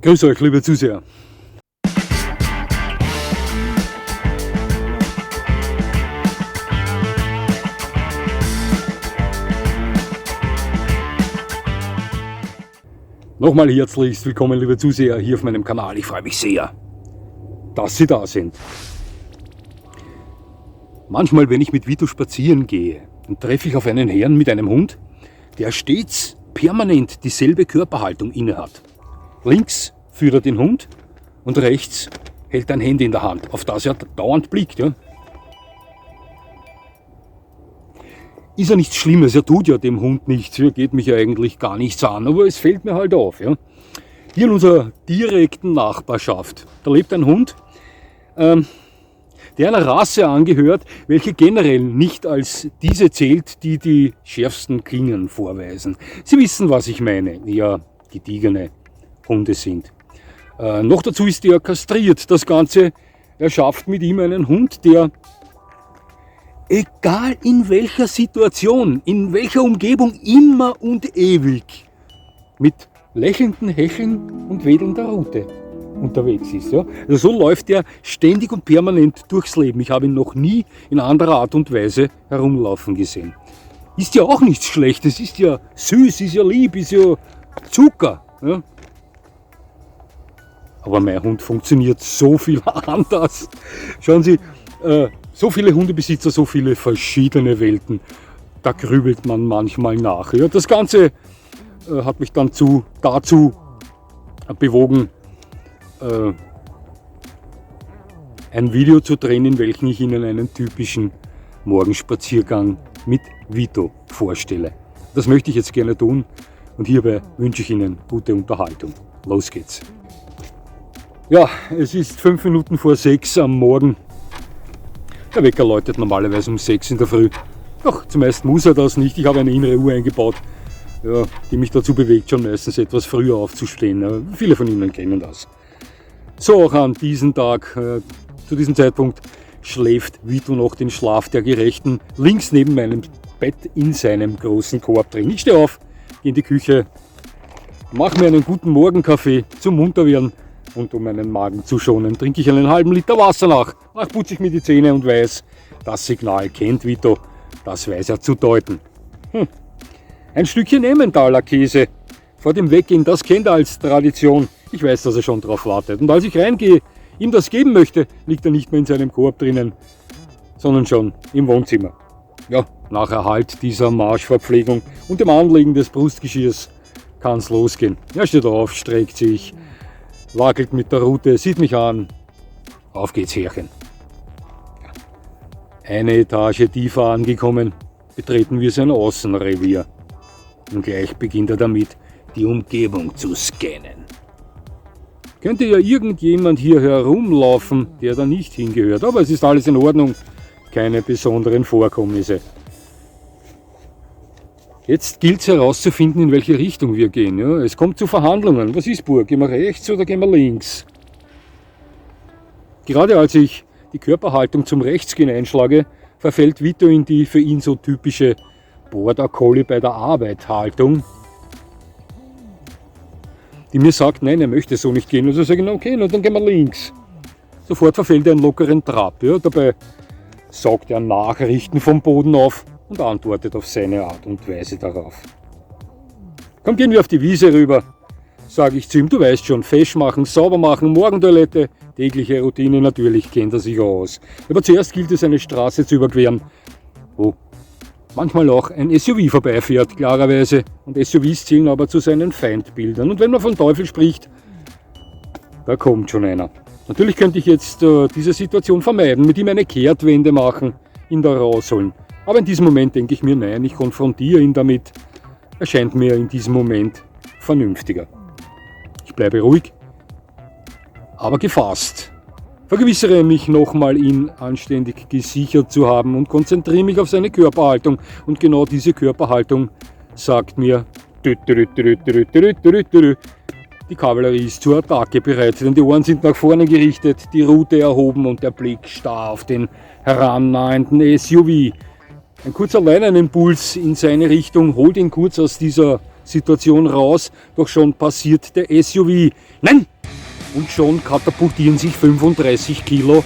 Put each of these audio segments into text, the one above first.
Grüß euch, liebe Zuseher. Nochmal herzlichst willkommen, liebe Zuseher, hier auf meinem Kanal. Ich freue mich sehr, dass Sie da sind. Manchmal, wenn ich mit Vito spazieren gehe, dann treffe ich auf einen Herrn mit einem Hund, der stets permanent dieselbe Körperhaltung innehat. Links führt er den Hund und rechts hält ein Handy in der Hand, auf das er dauernd blickt. Ja. Ist ja nichts Schlimmes, er tut ja dem Hund nichts, er geht mich ja eigentlich gar nichts an, aber es fällt mir halt auf. Ja. Hier in unserer direkten Nachbarschaft, da lebt ein Hund, der einer Rasse angehört, welche generell nicht als diese zählt, die die schärfsten Klingen vorweisen. Sie wissen, was ich meine, eher gediegene Hunde sind. Noch dazu ist er kastriert. Das Ganze erschafft mit ihm einen Hund, der, egal in welcher Situation, in welcher Umgebung, immer und ewig mit lächelnden Hecheln und wedelnder Rute unterwegs ist. Ja? Also so läuft er ständig und permanent durchs Leben. Ich habe ihn noch nie in anderer Art und Weise herumlaufen gesehen. Ist ja auch nichts Schlechtes, ist ja süß, ist ja lieb, ist ja Zucker. Ja? Aber mein Hund funktioniert so viel anders. Schauen Sie, so viele Hundebesitzer, so viele verschiedene Welten. Da grübelt man manchmal nach. Ja, das Ganze hat mich dann dazu bewogen, ein Video zu drehen, in welchem ich Ihnen einen typischen Morgenspaziergang mit Vito vorstelle. Das möchte ich jetzt gerne tun und hierbei wünsche ich Ihnen gute Unterhaltung. Los geht's! Ja, es ist 5 Minuten vor 6 am Morgen. Der Wecker läutet normalerweise um 6 in der Früh. Doch, zumeist muss er das nicht. Ich habe eine innere Uhr eingebaut, ja, die mich dazu bewegt, schon meistens etwas früher aufzustehen. Ja, viele von Ihnen kennen das. So auch an diesem Tag, zu diesem Zeitpunkt, schläft Vito noch den Schlaf der Gerechten links neben meinem Bett in seinem großen Korb drin. Ich stehe auf, gehe in die Küche, mache mir einen guten Morgenkaffee zum Munterwerden. Und um meinen Magen zu schonen, trinke ich einen halben Liter Wasser nach. Danach putze ich mir die Zähne und weiß, das Signal kennt Vito, das weiß er zu deuten. Ein Stückchen Emmentaler Käse vor dem Weggehen, das kennt er als Tradition. Ich weiß, dass er schon drauf wartet. Und als ich reingehe, ihm das geben möchte, liegt er nicht mehr in seinem Korb drinnen, sondern schon im Wohnzimmer. Ja, nach Erhalt dieser Marschverpflegung und dem Anlegen des Brustgeschirrs kann es losgehen. Er steht auf, streckt sich, wackelt mit der Rute, sieht mich an. Auf geht's, Herrchen. Eine Etage tiefer angekommen, betreten wir sein Außenrevier. Und gleich beginnt er damit, die Umgebung zu scannen. Könnte ja irgendjemand hier herumlaufen, der da nicht hingehört, aber es ist alles in Ordnung, keine besonderen Vorkommnisse. Jetzt gilt es herauszufinden, in welche Richtung wir gehen. Ja, es kommt zu Verhandlungen. Was ist, Burg? Gehen wir rechts oder gehen wir links? Gerade als ich die Körperhaltung zum Rechtsgehen einschlage, verfällt Vito in die für ihn so typische Border Collie bei der Arbeit Haltung, die mir sagt, nein, er möchte so nicht gehen. Also sage ich, okay, na, dann gehen wir links. Sofort verfällt er einen lockeren Trab. Ja, dabei saugt er Nachrichten vom Boden auf und antwortet auf seine Art und Weise darauf. Komm, gehen wir auf die Wiese rüber, sage ich zu ihm. Du weißt schon, fesch machen, sauber machen, Morgentoilette, tägliche Routine, natürlich kennt er sich aus. Aber zuerst gilt es, eine Straße zu überqueren, wo manchmal auch ein SUV vorbeifährt, klarerweise. Und SUVs zählen aber zu seinen Feindbildern. Und wenn man von Teufel spricht, da kommt schon einer. Natürlich könnte ich jetzt diese Situation vermeiden, mit ihm eine Kehrtwende machen, ihn da rausholen. Aber in diesem Moment denke ich mir, nein, ich konfrontiere ihn damit. Er scheint mir in diesem Moment vernünftiger. Ich bleibe ruhig, aber gefasst. Vergewissere mich nochmal, ihn anständig gesichert zu haben und konzentriere mich auf seine Körperhaltung. Und genau diese Körperhaltung sagt mir, die Kavallerie ist zur Attacke bereit, denn die Ohren sind nach vorne gerichtet, die Rute erhoben und der Blick starr auf den herannahenden SUV. Ein kurzer Leinenimpuls in seine Richtung holt ihn kurz aus dieser Situation raus, doch schon passiert der SUV. Nein! Und schon katapultieren sich 35 Kilo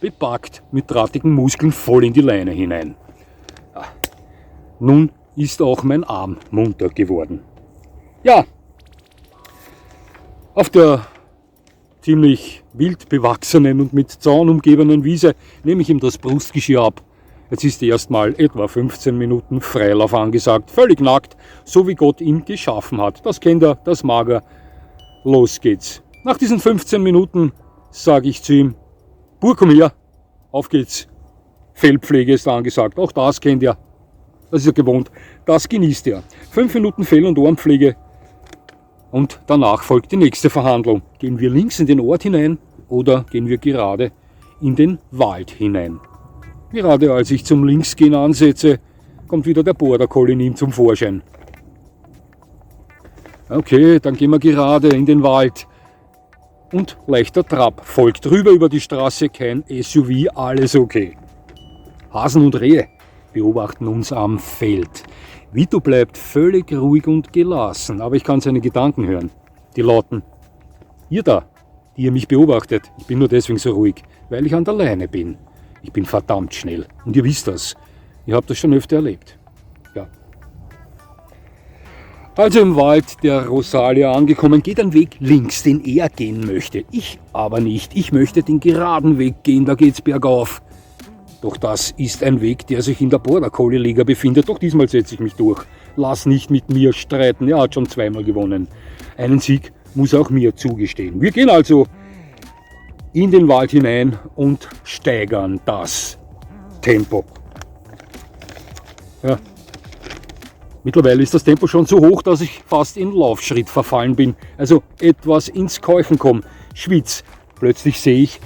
bepackt mit drahtigen Muskeln voll in die Leine hinein. Ja. Nun ist auch mein Arm munter geworden. Ja, auf der ziemlich wild bewachsenen und mit Zaun umgebenen Wiese nehme ich ihm das Brustgeschirr ab. Jetzt ist erstmal etwa 15 Minuten Freilauf angesagt, völlig nackt, so wie Gott ihn geschaffen hat. Das kennt er, das mag er. Los geht's. Nach diesen 15 Minuten sage ich zu ihm, Bur, komm her, auf geht's. Fellpflege ist angesagt, auch das kennt er. Das ist er gewohnt, das genießt er. 5 Minuten Fell- und Ohrenpflege und danach folgt die nächste Verhandlung. Gehen wir links in den Ort hinein oder gehen wir gerade in den Wald hinein? Gerade als ich zum Linksgehen ansetze, kommt wieder der Border Collie in ihm zum Vorschein. Okay, dann gehen wir gerade in den Wald. Und leichter Trab folgt rüber über die Straße, kein SUV, alles okay. Hasen und Rehe beobachten uns am Feld. Vito bleibt völlig ruhig und gelassen, aber ich kann seine Gedanken hören. Die lauten, ihr da, die ihr mich beobachtet, ich bin nur deswegen so ruhig, weil ich an der Leine bin. Ich bin verdammt schnell und ihr wisst das. Ihr habt das schon öfter erlebt. Ja. Also im Wald der Rosalia angekommen, geht ein Weg links, den er gehen möchte. Ich aber nicht. Ich möchte den geraden Weg gehen, da geht's bergauf. Doch das ist ein Weg, der sich in der Border Collie Liga befindet. Doch diesmal setze ich mich durch. Lass nicht mit mir streiten. Er hat schon zweimal gewonnen. Einen Sieg muss auch mir zugestehen. Wir gehen also in den Wald hinein und steigern das Tempo. Ja. Mittlerweile ist das Tempo schon so hoch, dass ich fast in Laufschritt verfallen bin. Also etwas ins Keuchen komme. Schwitz. Plötzlich sehe ich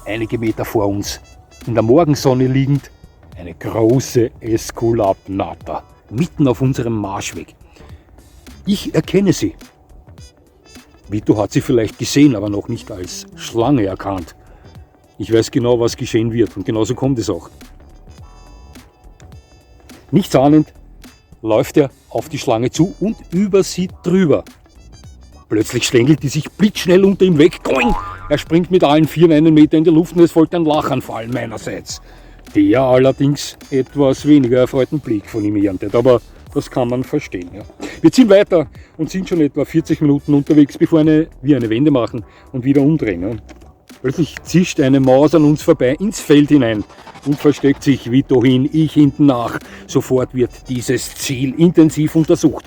einige Meter vor uns, in der Morgensonne liegend, eine große Äskulapnatter, mitten auf unserem Marschweg. Ich erkenne sie. Vito hat sie vielleicht gesehen, aber noch nicht als Schlange erkannt. Ich weiß genau, was geschehen wird und genauso kommt es auch. Nichts ahnend läuft er auf die Schlange zu und über sie drüber. Plötzlich schlängelt die sich blitzschnell unter ihm weg. Going! Er springt mit allen Vieren einen Meter in die Luft und es folgt ein Lachanfall meinerseits. Der allerdings etwas weniger erfreuten Blick von ihm erntet, aber das kann man verstehen. Ja. Wir ziehen weiter und sind schon etwa 40 Minuten unterwegs, bevor wir eine Wende machen und wieder umdrehen. Ja. Plötzlich zischt eine Maus an uns vorbei ins Feld hinein und versteckt sich Vito hin, ich hinten nach. Sofort wird dieses Ziel intensiv untersucht.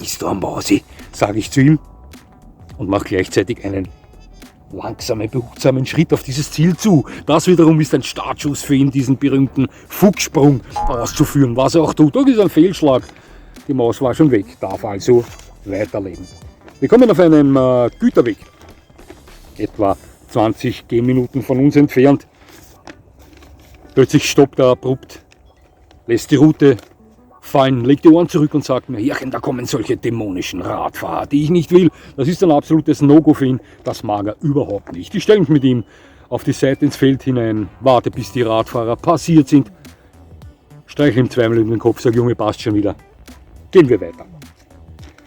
Ist da ein Mausi, sage ich zu ihm und mache gleichzeitig einen langsamen, behutsamen Schritt auf dieses Ziel zu. Das wiederum ist ein Startschuss für ihn, diesen berühmten Fuchssprung auszuführen, was er auch tut. Das ist ein Fehlschlag. Die Maus war schon weg, darf also weiterleben. Wir kommen auf einem Güterweg, etwa 20 Gehminuten von uns entfernt. Plötzlich stoppt er abrupt, lässt die Route fallen, legt die Ohren zurück und sagt mir, Herrchen, da kommen solche dämonischen Radfahrer, die ich nicht will. Das ist ein absolutes No-Go für ihn, das mag er überhaupt nicht. Ich stelle mich mit ihm auf die Seite ins Feld hinein, warte bis die Radfahrer passiert sind, streichle ihm zweimal in den Kopf, sage, Junge, passt schon wieder. Gehen wir weiter.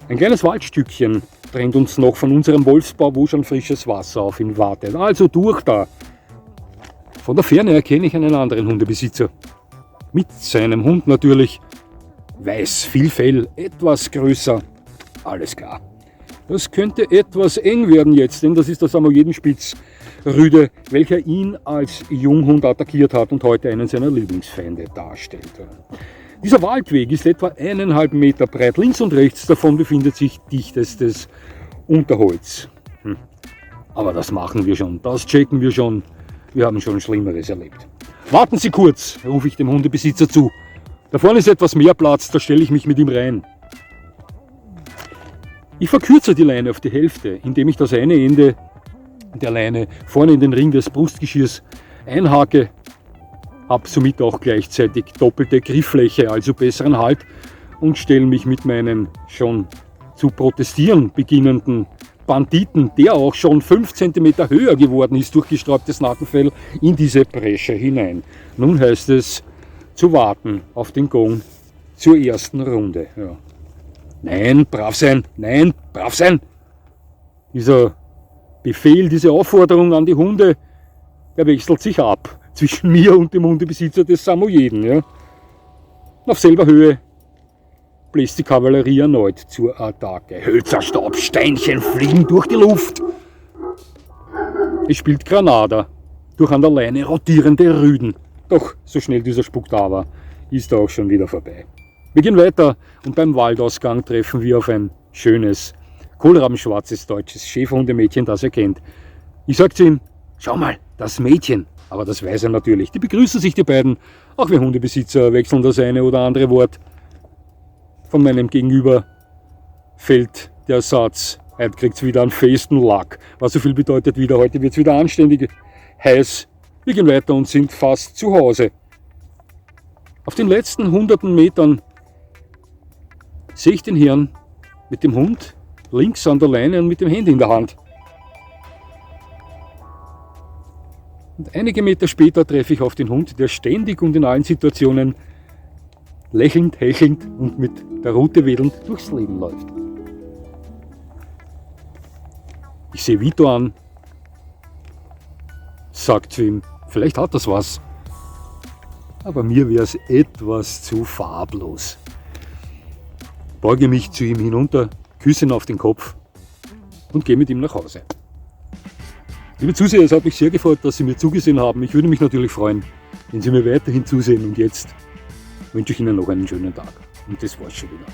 Ein kleines Waldstückchen trennt uns noch von unserem Wolfsbau, wo schon frisches Wasser auf ihn wartet. Also durch da. Von der Ferne erkenne ich einen anderen Hundebesitzer. Mit seinem Hund natürlich. Weiß, viel Fell, etwas größer. Alles klar. Das könnte etwas eng werden jetzt, denn das ist der Samojedenspitz-Rüde, welcher ihn als Junghund attackiert hat und heute einen seiner Lieblingsfeinde darstellt. Dieser Waldweg ist etwa 1,5 Meter breit. Links und rechts davon befindet sich dichtestes Unterholz. Aber das machen wir schon, das checken wir schon. Wir haben schon Schlimmeres erlebt. Warten Sie kurz, rufe ich dem Hundebesitzer zu. Da vorne ist etwas mehr Platz, da stelle ich mich mit ihm rein. Ich verkürze die Leine auf die Hälfte, indem ich das eine Ende der Leine vorne in den Ring des Brustgeschirrs einhake, habe somit auch gleichzeitig doppelte Grifffläche, also besseren Halt, und stelle mich mit meinen schon zu protestieren beginnenden Banditen, der auch schon 5 cm höher geworden ist durch gesträubtes Nackenfell, in diese Bresche hinein. Nun heißt es zu warten auf den Gong zur ersten Runde. Ja. Nein, brav sein, nein, brav sein. Dieser Befehl, diese Aufforderung an die Hunde, der wechselt sich ab zwischen mir und dem Hundebesitzer des Samoyeden. Ja. Auf selber Höhe bläst die Kavallerie erneut zur Attacke. Hölzer, Staub, Steinchen fliegen durch die Luft. Es spielt Granada durch an der Leine rotierende Rüden. Doch so schnell dieser Spuk da war, ist er auch schon wieder vorbei. Wir gehen weiter und beim Waldausgang treffen wir auf ein schönes, kohlrabenschwarzes deutsches Schäferhundemädchen, das er kennt. Ich sag zu ihm, schau mal, das Mädchen. Aber das weiß er natürlich. Die begrüßen sich die beiden. Auch wir Hundebesitzer wechseln das eine oder andere Wort. Von meinem Gegenüber fällt der Satz, heute kriegt's wieder einen festen Lack. Was so viel bedeutet wieder, heute wird's wieder anständig heiß. Wir gehen weiter und sind fast zu Hause. Auf den letzten hunderten Metern sehe ich den Herrn mit dem Hund links an der Leine und mit dem Handy in der Hand. Und einige Meter später treffe ich auf den Hund, der ständig und in allen Situationen lächelnd, hechelnd und mit der Rute wedelnd durchs Leben läuft. Ich sehe Vito an, sagt zu ihm, vielleicht hat das was, aber mir wäre es etwas zu farblos. Beuge mich zu ihm hinunter, küsse ihn auf den Kopf und gehe mit ihm nach Hause. Liebe Zuseher, es hat mich sehr gefreut, dass Sie mir zugesehen haben. Ich würde mich natürlich freuen, wenn Sie mir weiterhin zusehen und jetzt wünsche ich Ihnen noch einen schönen Tag. Und das war's schon wieder.